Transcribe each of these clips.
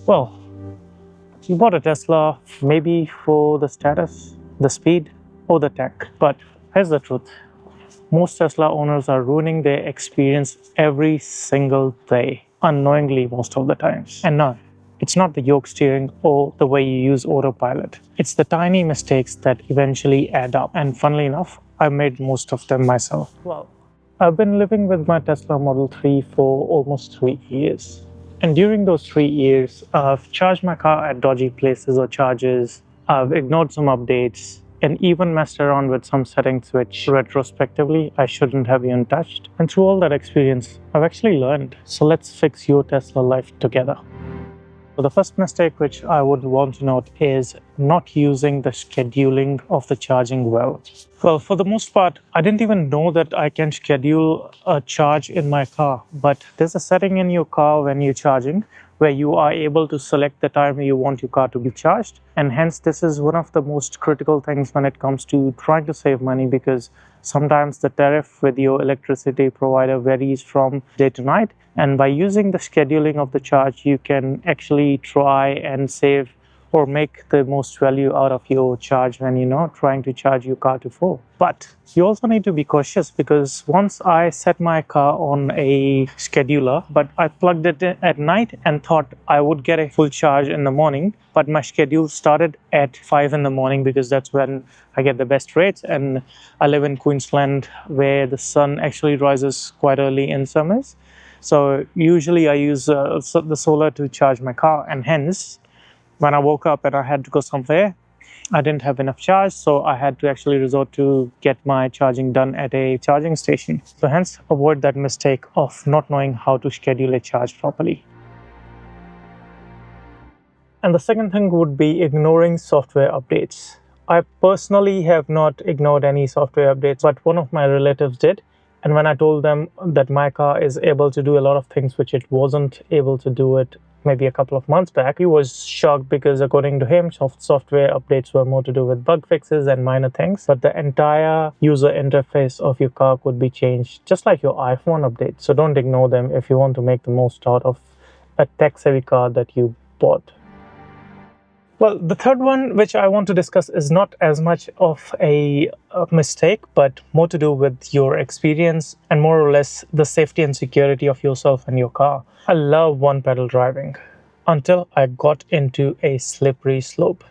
Well, you bought a Tesla maybe for the status, the speed, or the tech. But here's the truth. Most Tesla owners are ruining their experience every single day, unknowingly most of the times. And no, it's not the yoke steering or the way you use autopilot. It's the tiny mistakes that eventually add up. And funnily enough, I made most of them myself. Well, I've been living with my Tesla Model 3 for almost 3 years. And during those 3 years, I've charged my car at dodgy places or charges. I've ignored some updates and even messed around with some settings which retrospectively I shouldn't have even touched. And through all that experience, I've actually learned. So let's fix your Tesla life together. So the first mistake which I would want to note is not using the scheduling of the charging well. Well, for the most part, I didn't even know that I can schedule a charge in my car, but there's a setting in your car when you're charging where you are able to select the time you want your car to be charged. And hence, this is one of the most critical things when it comes to trying to save money, because sometimes the tariff with your electricity provider varies from day to night. And by using the scheduling of the charge, you can actually try and save or make the most value out of your charge when you're trying to charge your car to full. But you also need to be cautious, because once I set my car on a scheduler, but I plugged it in at night and thought I would get a full charge in the morning, but my schedule started at 5 in the morning because that's when I get the best rates. And I live in Queensland where the sun actually rises quite early in summers. So usually I use the solar to charge my car, and hence when I woke up and I had to go somewhere, I didn't have enough charge, so I had to actually resort to get my charging done at a charging station. So hence, avoid that mistake of not knowing how to schedule a charge properly. And the second thing would be ignoring software updates. I personally have not ignored any software updates, but one of my relatives did. And when I told them that my car is able to do a lot of things which it wasn't able to do it maybe a couple of months back, he was shocked, because according to him, software updates were more to do with bug fixes and minor things, but the entire user interface of your car could be changed, just like your iPhone update. So don't ignore them if you want to make the most out of a tech-savvy car that you bought. Well, the third one, which I want to discuss, is not as much of a mistake, but more to do with your experience and more or less the safety and security of yourself and your car. I love one-pedal driving until I got into a slippery slope.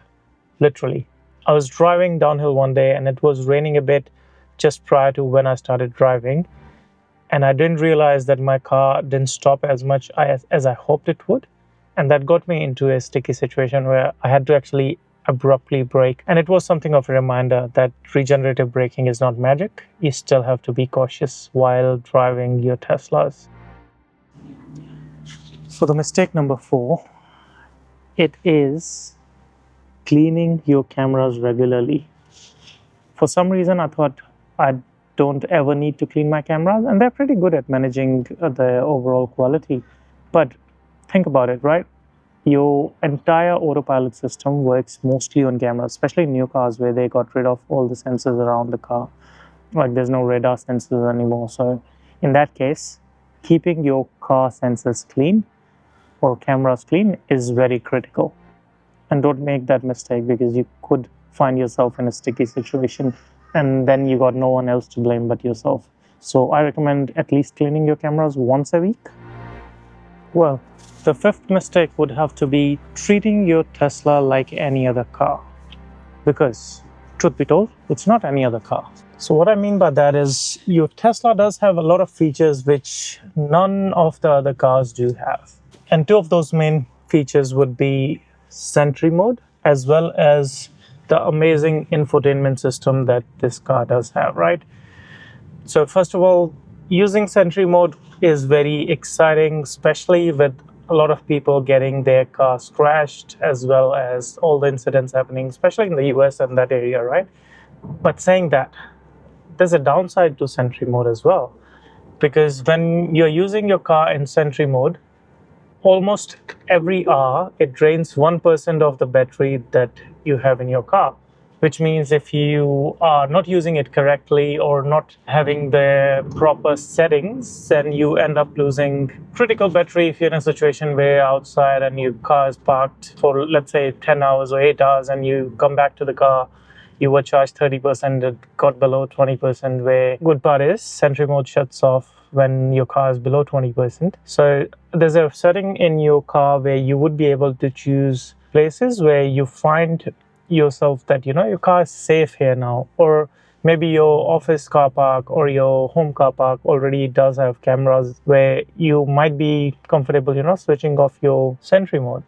Literally. I was driving downhill one day and it was raining a bit just prior to when I started driving. And I didn't realize that my car didn't stop as much as I hoped it would. And that got me into a sticky situation where I had to actually abruptly brake. And it was something of a reminder that regenerative braking is not magic. You still have to be cautious while driving your Teslas. So the mistake number 4, it is cleaning your cameras regularly. For some reason, I thought I don't ever need to clean my cameras, and they're pretty good at managing the overall quality. But think about it, right? Your entire autopilot system works mostly on cameras, especially new cars where they got rid of all the sensors around the car. Like there's no radar sensors anymore. So in that case, keeping your car sensors clean or cameras clean is very critical. And don't make that mistake, because you could find yourself in a sticky situation and then you got no one else to blame but yourself. So I recommend at least cleaning your cameras once a week. Well, the fifth mistake would have to be treating your Tesla like any other car. Because, truth be told, it's not any other car. So what I mean by that is your Tesla does have a lot of features which none of the other cars do have. And 2 of those main features would be Sentry mode, as well as the amazing infotainment system that this car does have, right? So first of all, using Sentry mode is very exciting, especially with a lot of people getting their cars crashed, as well as all the incidents happening, especially in the US and that area, right? But saying that, there's a downside to Sentry mode as well, because when you're using your car in Sentry mode, almost every hour it drains 1% of the battery that you have in your car. which means if you are not using it correctly or not having the proper settings, then you end up losing critical battery if you're in a situation where you're outside and your car is parked for, let's say, 10 hours or 8 hours, and you come back to the car, you were charged 30%, it got below 20%, where good part is Sentry mode shuts off when your car is below 20%. So there's a setting in your car where you would be able to choose places where you find yourself that, your car is safe here now, or maybe your office car park or your home car park already does have cameras where you might be comfortable, switching off your Sentry mode,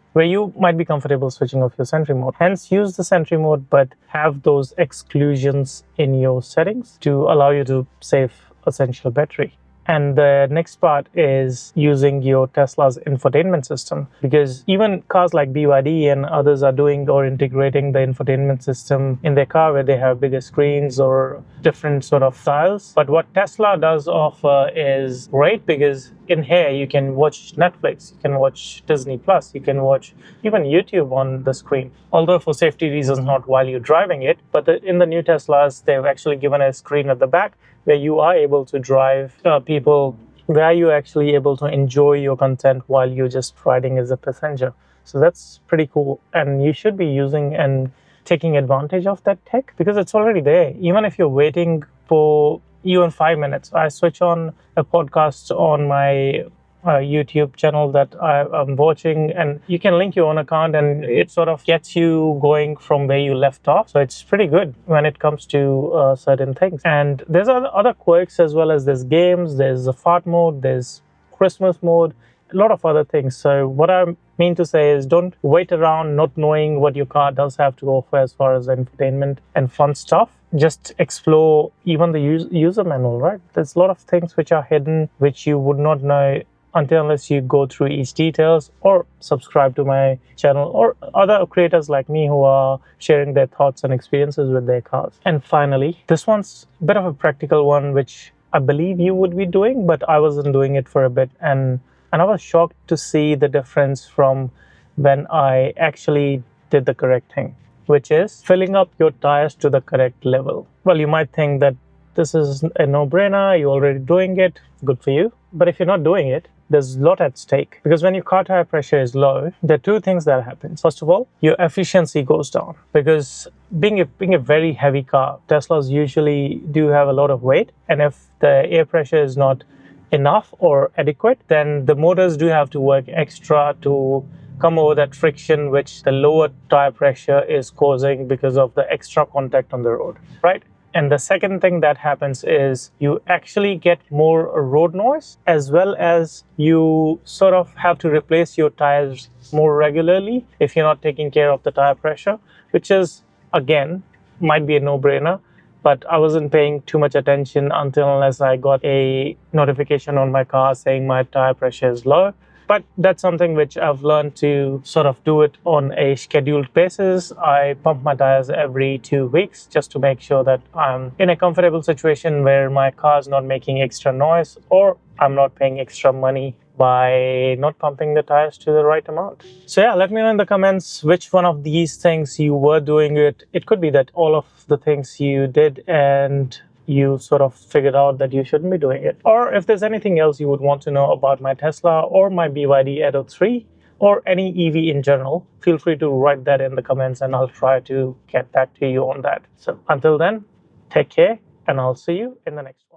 Hence, use the Sentry mode, but have those exclusions in your settings to allow you to save essential battery. And the next part is using your Tesla's infotainment system, because even cars like BYD and others are doing or integrating the infotainment system in their car, where they have bigger screens or different sort of styles. But what Tesla does offer is great, because in here you can watch Netflix, you can watch Disney Plus, you can watch even YouTube on the screen. Although for safety reasons, not while you're driving it, but in the new Teslas, they've actually given a screen at the back where you are able to drive people, where you're actually able to enjoy your content while you're just riding as a passenger. So that's pretty cool. And you should be using and taking advantage of that tech, because it's already there. Even if you're waiting for even 5 minutes, I switch on a podcast on my YouTube channel that I'm watching, and you can link your own account and it sort of gets you going from where you left off. So it's pretty good when it comes to certain things. And there's other quirks as well. As there's games, there's a fart mode, there's Christmas mode, a lot of other things. So what I mean to say is, don't wait around not knowing what your car does have to offer as far as entertainment and fun stuff. Just explore even the user manual, right? There's a lot of things which are hidden, which you would not know unless you go through each details or subscribe to my channel, or other creators like me who are sharing their thoughts and experiences with their cars. And finally, this one's a bit of a practical one, which I believe you would be doing, but I wasn't doing it for a bit. And I was shocked to see the difference from when I actually did the correct thing, which is filling up your tires to the correct level. Well, you might think that this is a no-brainer, you're already doing it, good for you. But if you're not doing it, there's a lot at stake, because when your car tire pressure is low, there are two things that happen. First of all, your efficiency goes down, because being a very heavy car, Teslas usually do have a lot of weight, and if the air pressure is not enough or adequate, then the motors do have to work extra to come over that friction which the lower tire pressure is causing because of the extra contact on the road, right? And the second thing that happens is you actually get more road noise, as well as you sort of have to replace your tires more regularly if you're not taking care of the tire pressure, which is, again, might be a no-brainer, but I wasn't paying too much attention unless I got a notification on my car saying my tire pressure is low. But that's something which I've learned to sort of do it on a scheduled basis. I pump my tires every 2 weeks just to make sure that I'm in a comfortable situation where my car's not making extra noise, or I'm not paying extra money by not pumping the tires to the right amount. So yeah, let me know in the comments which one of these things you were doing it. It could be that all of the things you did and you sort of figured out that you shouldn't be doing it. Or if there's anything else you would want to know about my Tesla or my BYD Edo 3 or any EV in general, feel free to write that in the comments and I'll try to get back to you on that. So until then, take care and I'll see you in the next one.